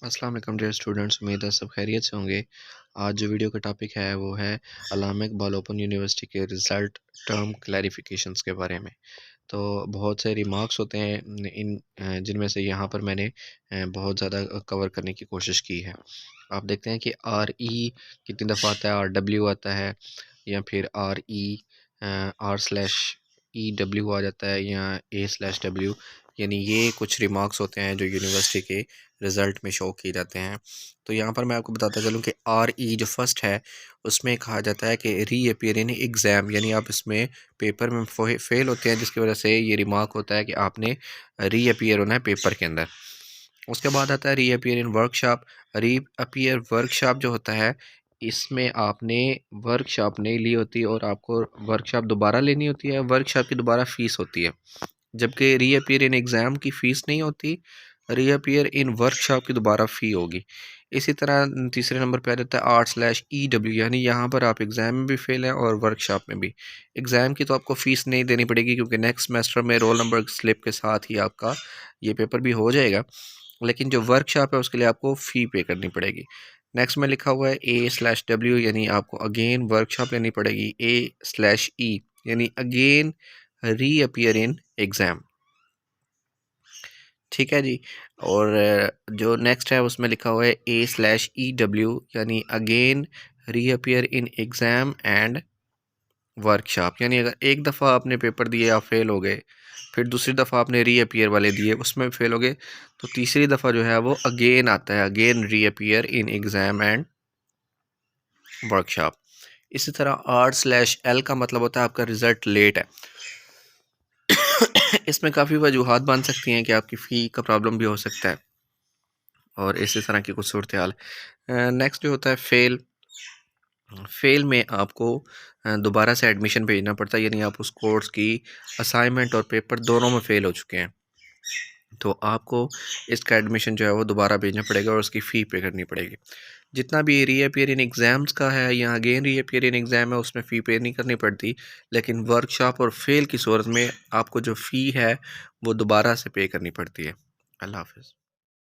अस्सलाम वालेकुम dear students, उम्मीद है सब खैरियत से होंगे। आज जो वीडियो का टॉपिक है वो है अल्लामा इकबाल ओपन यूनिवर्सिटी के रिज़ल्ट टर्म क्लैरिफिकेशंस के बारे में। तो बहुत से रिमार्क्स होते हैं जिनमें से यहाँ पर मैंने बहुत ज़्यादा कवर करने की कोशिश की है। आप देखते हैं कि आर ई कितनी दफ़ा आता है, आर डब्ल्यू आता है, या फिर R E R slash E W आ जाता है, या ए स्लैश डब्ल्यू। यानी ये कुछ रिमार्क्स होते हैं जो यूनिवर्सिटी के रिज़ल्ट में शो किए जाते हैं। तो यहाँ पर मैं आपको बताता चलूँ कि आर ई जो फर्स्ट है उसमें कहा जाता है कि री अपीयर इन एग्ज़ाम, यानी आप इसमें पेपर में फेल होते हैं, जिसकी वजह से ये रिमार्क होता है कि आपने री अपीयर होना है पेपर के अंदर। उसके बाद आता है री अपीयर इन वर्कशॉप। री अपीयर वर्कशॉप जो होता है, इसमें आपने वर्कशॉप नहीं ली होती और आपको वर्कशॉप दोबारा लेनी होती है, वर्कशॉप की दोबारा फ़ीस होती है। जबकि रीअपीयर इन एग्ज़ाम की फ़ीस नहीं होती, रीअपीयर इन वर्कशॉप की दोबारा फ़ी होगी। इसी तरह तीसरे नंबर पे आ जाता है आर स्लैश ई डब्ल्यू, यानी यहाँ पर आप एग्ज़ाम में भी फ़ेल हैं और वर्कशॉप में भी। एग्ज़ाम की तो आपको फ़ीस नहीं देनी पड़ेगी, क्योंकि नेक्स्ट सेमेस्टर में रोल नंबर स्लिप के साथ ही आपका ये पेपर भी हो जाएगा। लेकिन जो वर्कशॉप है उसके लिए आपको फ़ी पे करनी पड़ेगी। नेक्स्ट में लिखा हुआ है ए स्लैश डब्ल्यू, यानी आपको अगेन वर्कशॉप लेनी पड़ेगी। ए स्लैश ई यानी अगेन रीअपीयर इन एग्ज़ाम। ठीक है जी। और जो नेक्स्ट है उसमें लिखा हुआ है ए स्लैश ई डब्ल्यू, यानी again reappear in exam and workshop. यानी अगर एक दफ़ा आपने पेपर दिए, आप फेल हो गए, फिर दूसरी दफ़ा आपने रीअपीयर वाले दिए, उसमें फेल हो गए, तो तीसरी दफ़ा जो है वो अगेन आता है, again reappear in exam and workshop. इसी तरह आर स्लैश एल का मतलब होता है आपका रिज़ल्ट लेट है। इसमें काफ़ी वजूहात बन सकती हैं कि आपकी फ़ी का प्रॉब्लम भी हो सकता है, और इसी तरह की कुछ सूरत हाल। नेक्स्ट जो होता है फेल। फेल में आपको दोबारा से एडमिशन भेजना पड़ता है, यानी आप उस कोर्स की असाइनमेंट और पेपर दोनों में फ़ेल हो चुके हैं, तो आपको इसका एडमिशन जो है वो दोबारा भेजना पड़ेगा और उसकी फ़ी पे करनी पड़ेगी। जितना भी रीअपीयर इन एग्ज़ाम्स का है या अगेन रीअपीयर इन एग्ज़ाम है, उसमें फ़ी पे नहीं करनी पड़ती, लेकिन वर्कशॉप और फेल की सूरत में आपको जो फ़ी है वो दोबारा से पे करनी पड़ती है। अल्लाह हाफ़िज़।